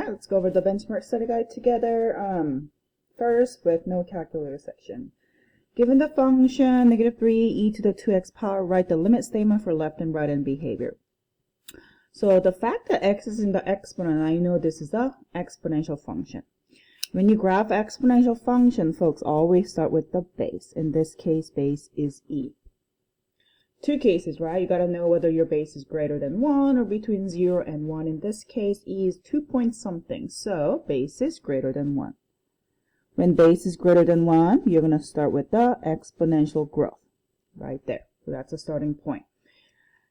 right, let's go over the benchmark study guide together. First, with no calculator section. Given the function -3 e to the 2x power, write the limit statement for left and right hand behavior. So the fact that x is in the exponent, I know this is the exponential function. When you graph exponential function, folks, always start with the base. In this case, base is e. Two cases, right? You got to know whether your base is greater than 1 or between 0 and 1. In this case, e is 2 point something, so base is greater than 1. When base is greater than 1, you're going to start with the exponential growth right there. So that's a starting point.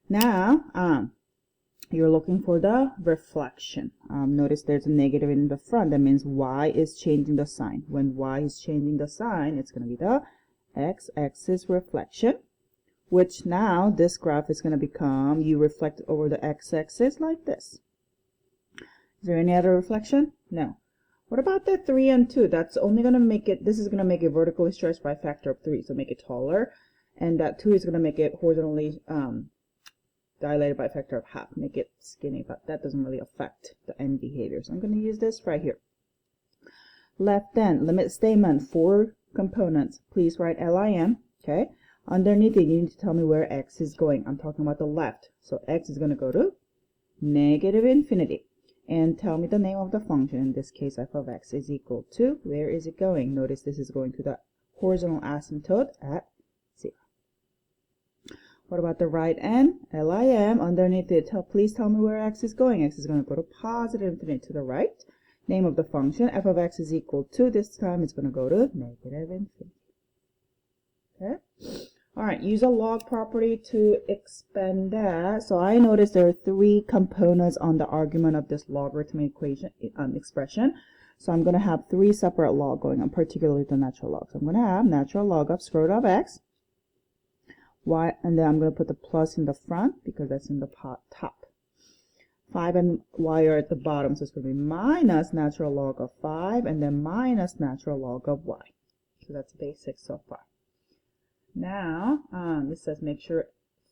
Now, you're looking for the reflection. Notice there's a negative in the front. That means y is changing the sign. When y is changing the sign, it's going to be the x-axis reflection, which now this graph is going to become, you reflect over the x-axis like this. Is there any other reflection? No. What about that 3 and 2? That's only going to make it, this is going to make it vertically stretched by a factor of 3, so make it taller. And that 2 is going to make it horizontally dilated by a factor of half, make it skinny, but that doesn't really affect the end behavior. So I'm going to use this right here. Left end, limit statement, 4 components. Please write LIM, okay? Underneath it, you need to tell me where x is going. I'm talking about the left. So x is going to go to -infinity. And tell me the name of the function. In this case, f of x is equal to, where is it going? Notice this is going to the horizontal asymptote at 0. What about the right end? LIM, underneath it, please tell me where x is going. X is going to go to positive infinity to the right. Name of the function, f of x is equal to, this time it's going to go to -infinity. Okay? Alright, use a log property to expand that. So I noticed there are 3 components on the argument of this logarithmic equation expression. So I'm going to have 3 separate log going on, particularly the natural log. So I'm going to have natural log of square root of x, y, and then I'm going to put the plus in the front because that's in the top. 5 and y are at the bottom, so it's going to be minus natural log of 5 and then minus natural log of y. So that's basic so far. Now, this says make sure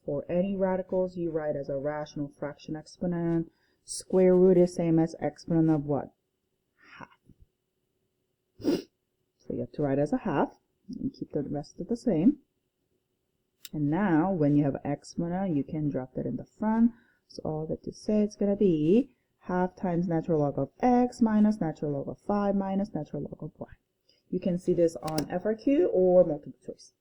for any radicals you write as a rational fraction exponent. Square root is same as exponent of what? Half. So you have to write as a half and keep the rest of the same. And now, when you have exponent, you can drop that in the front. So all that to say, it's going to be half times natural log of x minus natural log of 5 minus natural log of y. You can see this on FRQ or multiple choice.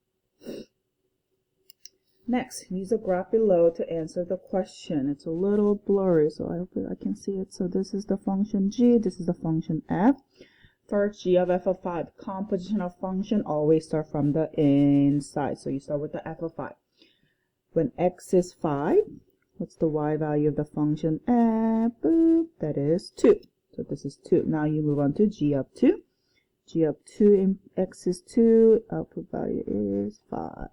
Next, use the graph below to answer the question. It's a little blurry, so I hope I can see it. So this is the function g, this is the function f. First, g of f of 5. Composition of function always start from the inside. So you start with the f of 5. When x is 5, what's the y value of the function f? Boop, that is 2. So this is 2. Now you move on to g of 2. G of 2 in x is 2, output value is 5.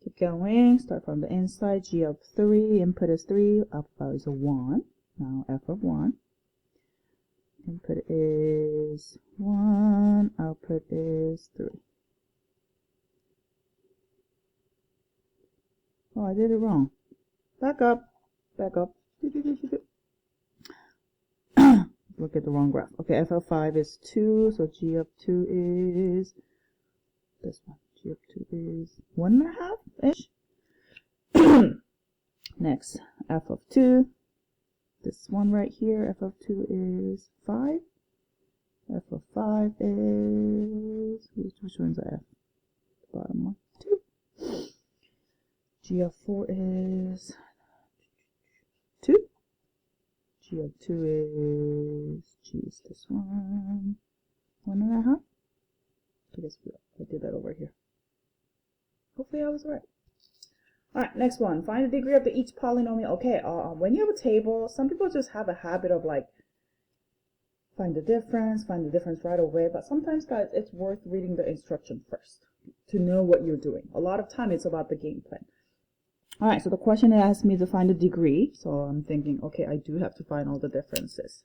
Keep going, start from the inside. G of 3, input is 3, output value is a 1. Now f of 1. Input is 1, output is 3. Oh, I did it wrong. Back up, back up. Look at the wrong graph. Okay, f of 5 is 2, so g of 2 is this one. G of 2 is 1.5-ish. Next, f of 2. This one right here, f of 2 is 5. F of 5 is, which one's the f? The bottom one, 2. G of 4 is 2. G of 2 is, geez, this one, 1.5. I guess I did that over here. Hopefully I was right. Alright, next one. Find the degree of each polynomial. Okay, when you have a table, some people just have a habit of like, find the difference right away. But sometimes, guys, it's worth reading the instruction first to know what you're doing. A lot of time it's about the game plan. Alright, so the question asked me to find the degree. So I'm thinking, okay, I do have to find all the differences.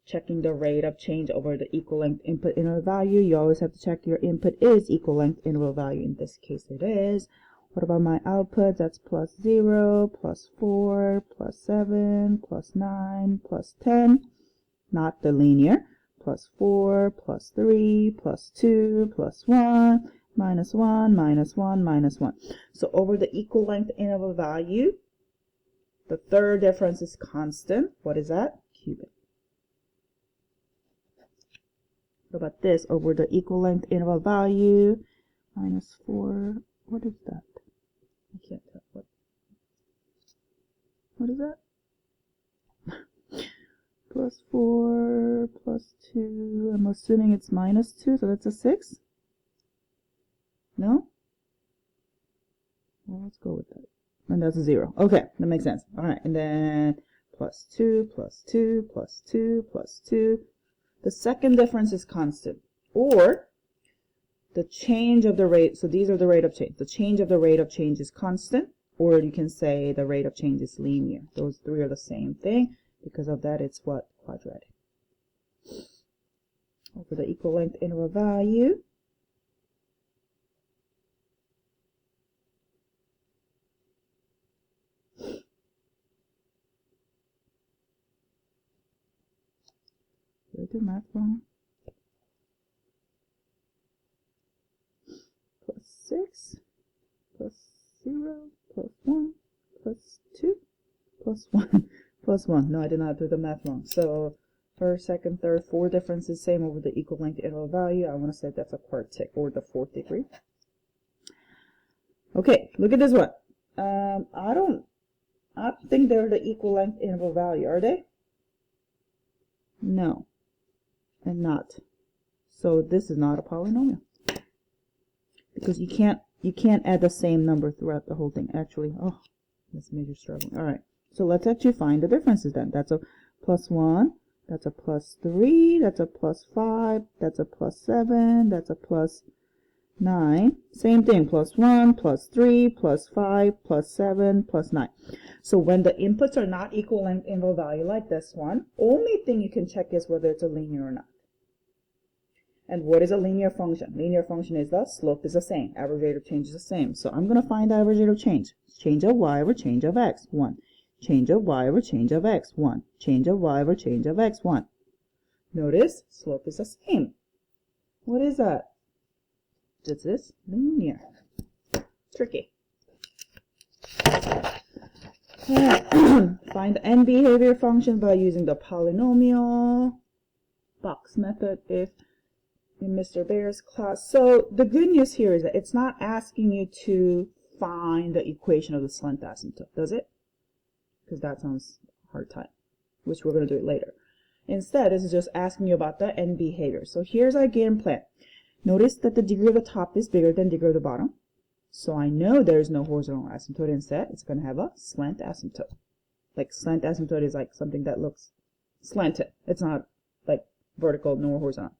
Checking the rate of change over the equal length input interval value. You always have to check your input is equal length interval value. In this case, it is. What about my output? That's plus 0, plus 4, plus 7, plus 9, plus 10. Not the linear. Plus 4, plus 3, plus 2, plus 1, minus 1, minus 1, minus 1. So over the equal length interval value, the third difference is constant. What is that? Cubic. What about this? Over the equal length interval value, minus 4. What is that? I can't tell. What is that? Plus 4, plus 2. I'm assuming it's minus 2, so that's a 6. No? Well, let's go with that. And that's a 0. Okay, that makes sense. All right, and then plus 2, plus 2, plus 2, plus 2. The second difference is constant, or the change of the rate. So these are the rate of change. The change of the rate of change is constant, or you can say the rate of change is linear. Those three are the same thing. Because of that, it's what? Quadratic. Over the equal length interval value, did I do math wrong? Plus 6, plus 0, plus 1, plus 2, plus 1, plus 1. No, I did not do the math wrong. So first, second, third, four differences, same over the equal length interval value. I want to say that's a quartic, or the fourth degree. Okay, look at this one. I don't think they're the equal length interval value, are they? No, and not. So this is not a polynomial, because you can't add the same number throughout the whole thing. Actually, oh, this made you struggling. All right, so let's actually find the differences then. That's a plus 1. That's a plus 3. That's a plus 5. That's a plus 7. That's a plus 9. Same thing, plus 1, plus 3, plus 5, plus 7, plus 9. So when the inputs are not equal length interval value like this one, only thing you can check is whether it's a linear or not. And what is a linear function? Linear function is the slope is the same, average rate of change is the same. So I'm going to find the average rate of change. Change of y over change of x, 1. Change of y over change of x, 1. Change of y over change of x, 1. Notice, slope is the same. What is that? This is linear. Tricky. Find the end behavior function by using the polynomial box method if in Mr. Bear's class. So the good news here is that it's not asking you to find the equation of the slant asymptote, does it? Because that sounds hard time, which we're going to do it later. Instead, this is just asking you about the end behavior. So here's our game plan. Notice that the degree of the top is bigger than the degree of the bottom. So I know there's no horizontal asymptote. Instead, it's going to have a slant asymptote. Like slant asymptote is like something that looks slanted. It's not like vertical nor horizontal.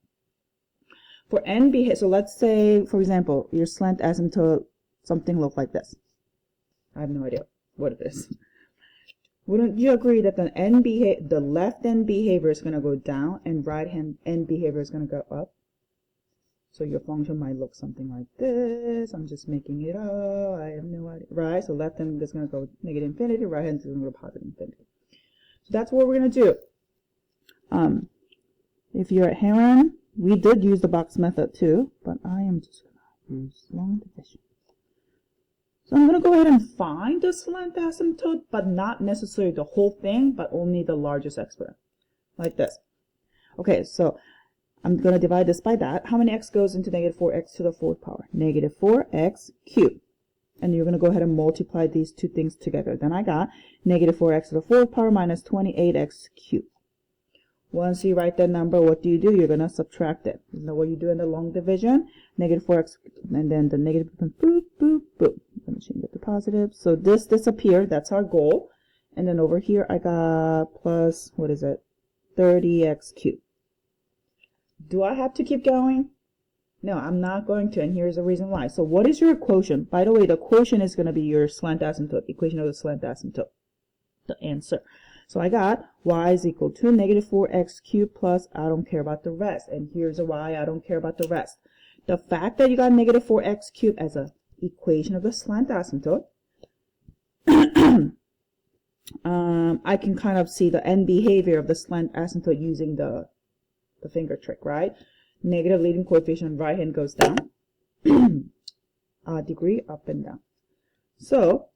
For end behavior, so let's say, for example, your slant asymptote, something look like this. I have no idea what it is. Wouldn't you agree that the left end behavior is going to go down and right hand end behavior is going to go up? So your function might look something like this. I'm just making it up. I have no idea. Right? So left hand is going to go negative infinity. Right hand is going to go positive infinity. So that's what we're going to do. If you're at Heron, we did use the box method too, but I am just going to use long division. So I'm going to go ahead and find the slant asymptote, but not necessarily the whole thing, but only the largest exponent, like this. Okay, so I'm going to divide this by that. How many x goes into negative 4x to the fourth power? Negative 4x cubed. And you're going to go ahead and multiply these two things together. Then I got negative 4x to the fourth power minus 28x cubed. Once you write that number, what do? You're going to subtract it. You know what you do in the long division? Negative 4x, and then the negative becomes boop, boop, boop. I'm going to change it to positive. So this disappeared. That's our goal. And then over here, I got plus, what is it? 30x cubed. Do I have to keep going? No, I'm not going to, and here's the reason why. So what is your quotient? By the way, the quotient is going to be your slant asymptote, equation of the slant asymptote, the answer. So I got y is equal to negative 4x cubed plus, I don't care about the rest. And here's why I don't care about the rest. The fact that you got negative 4x cubed as a equation of the slant asymptote. I can kind of see the end behavior of the slant asymptote using the finger trick, right? Negative leading coefficient on right hand goes down. Odd degree up and down. So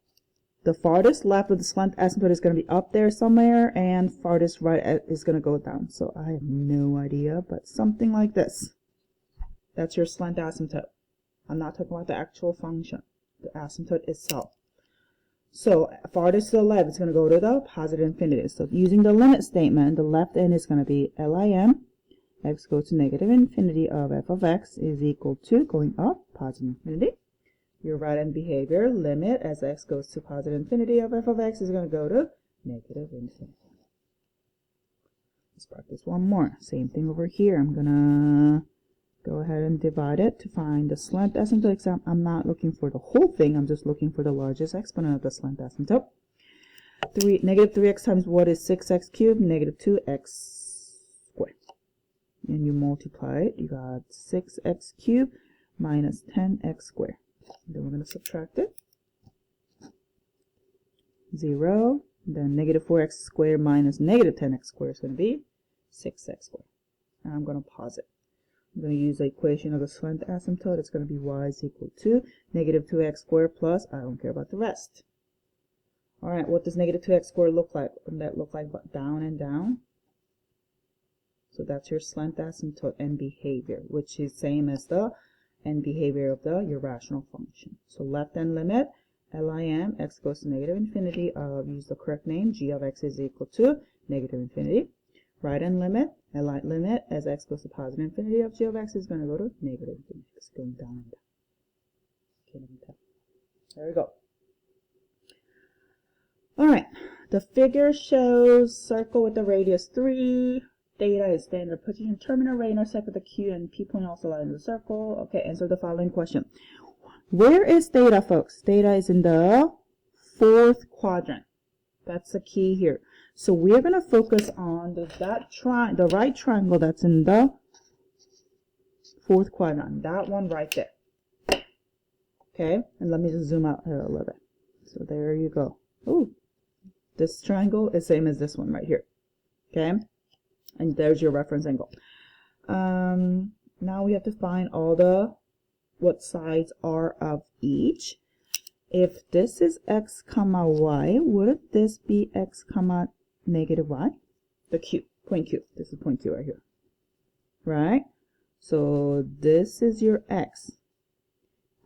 the farthest left of the slant asymptote is going to be up there somewhere, and farthest right is going to go down. So I have no idea, but something like this. That's your slant asymptote. I'm not talking about the actual function, the asymptote itself. So farthest to the left is going to go to the positive infinity. So using the limit statement, the left end is going to be lim x goes to negative infinity of f of x is equal to, going up, positive infinity. Your right end behavior, limit as x goes to positive infinity of f of x is going to go to negative infinity. Let's practice one more. Same thing over here. I'm going to go ahead and divide it to find the slant asymptote. I'm not looking for the whole thing. I'm just looking for the largest exponent of the slant asymptote. Negative 3x times what is 6x cubed? Negative 2x squared. And you multiply it. You got 6x cubed minus 10x squared. Then we're going to subtract it. 0. Then negative 4x squared minus negative 10x squared is going to be 6x squared. And I'm going to pause it. I'm going to use the equation of the slant asymptote. It's going to be y is equal to negative 2x squared plus, I don't care about the rest. All right, what does negative 2x squared look like? Wouldn't that look like down and down? So that's your slant asymptote end behavior, which is same as the end behavior of the irrational function. So left end limit, lim, x goes to negative infinity of, use the correct name, g of x is equal to negative infinity. Right end limit, limit as x goes to positive infinity of g of x is going to go to negative infinity. It's going down and down. Can't even tell. There we go. All right, the figure shows circle with the radius 3. Theta is standard position. Terminal ray intersect with the Q and P point also lie in the circle. Okay, answer the following question. Where is theta, folks? Theta is in the 4th quadrant. That's the key here. So we're going to focus on the right triangle that's in the 4th quadrant. That one right there. Okay, and let me just zoom out here a little bit. So there you go. Ooh, this triangle is same as this one right here. Okay, and there's your reference angle. Now we have to find what sides are of each. If this is x comma y, wouldn't this be x comma negative y? The Q, point Q. This is point Q right here. Right? So this is your x.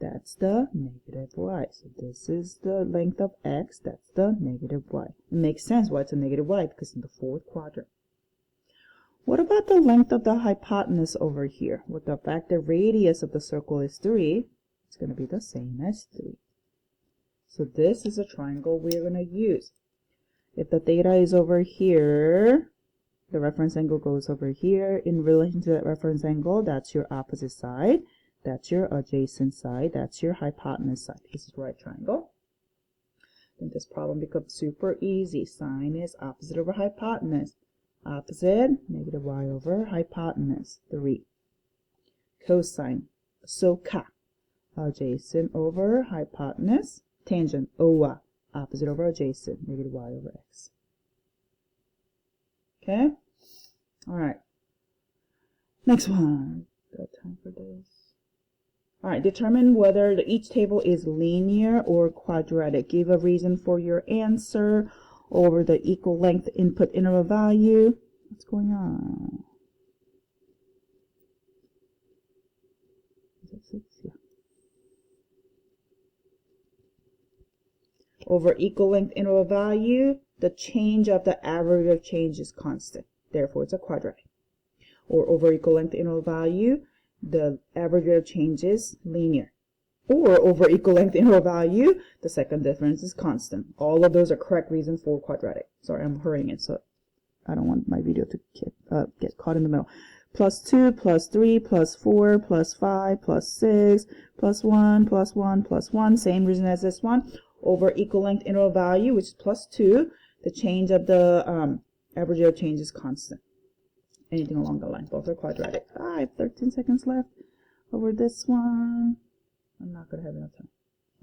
That's the negative y. So this is the length of x. That's the negative y. It makes sense why it's a negative y, because in the 4th quadrant. What about the length of the hypotenuse over here? With the fact the radius of the circle is 3, it's going to be the same as 3. So this is a triangle we're going to use. If the theta is over here, the reference angle goes over here. In relation to that reference angle, that's your opposite side. That's your adjacent side. That's your hypotenuse side. This is right triangle. Then this problem becomes super easy. Sine is opposite over hypotenuse. Opposite, negative y over hypotenuse, 3. Cosine, SOHCA, adjacent over hypotenuse. Tangent, OA, opposite over adjacent, negative y over x. Okay? All right. Next one. Got time for this. All right, determine whether each table is linear or quadratic. Give a reason for your answer over the equal length input interval value. What's going on? Is that 6? Yeah. Over equal length interval value, the change of the average of change is constant. Therefore, it's a quadratic. Or over equal length interval value, the average rate of change is linear. Or over equal length interval value, the second difference is constant. All of those are correct reasons for quadratic. Sorry, I'm hurrying it, so I don't want my video to get caught in the middle. Plus 2, plus 3, plus 4, plus 5, plus 6, plus 1, plus 1, plus 1. Same reason as this one. Over equal length interval value, which is plus 2, the change of the average rate of change is constant. Anything along the line. Both are quadratic. I have 13 seconds left over this one. I'm not going to have enough time.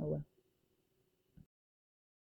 Oh well.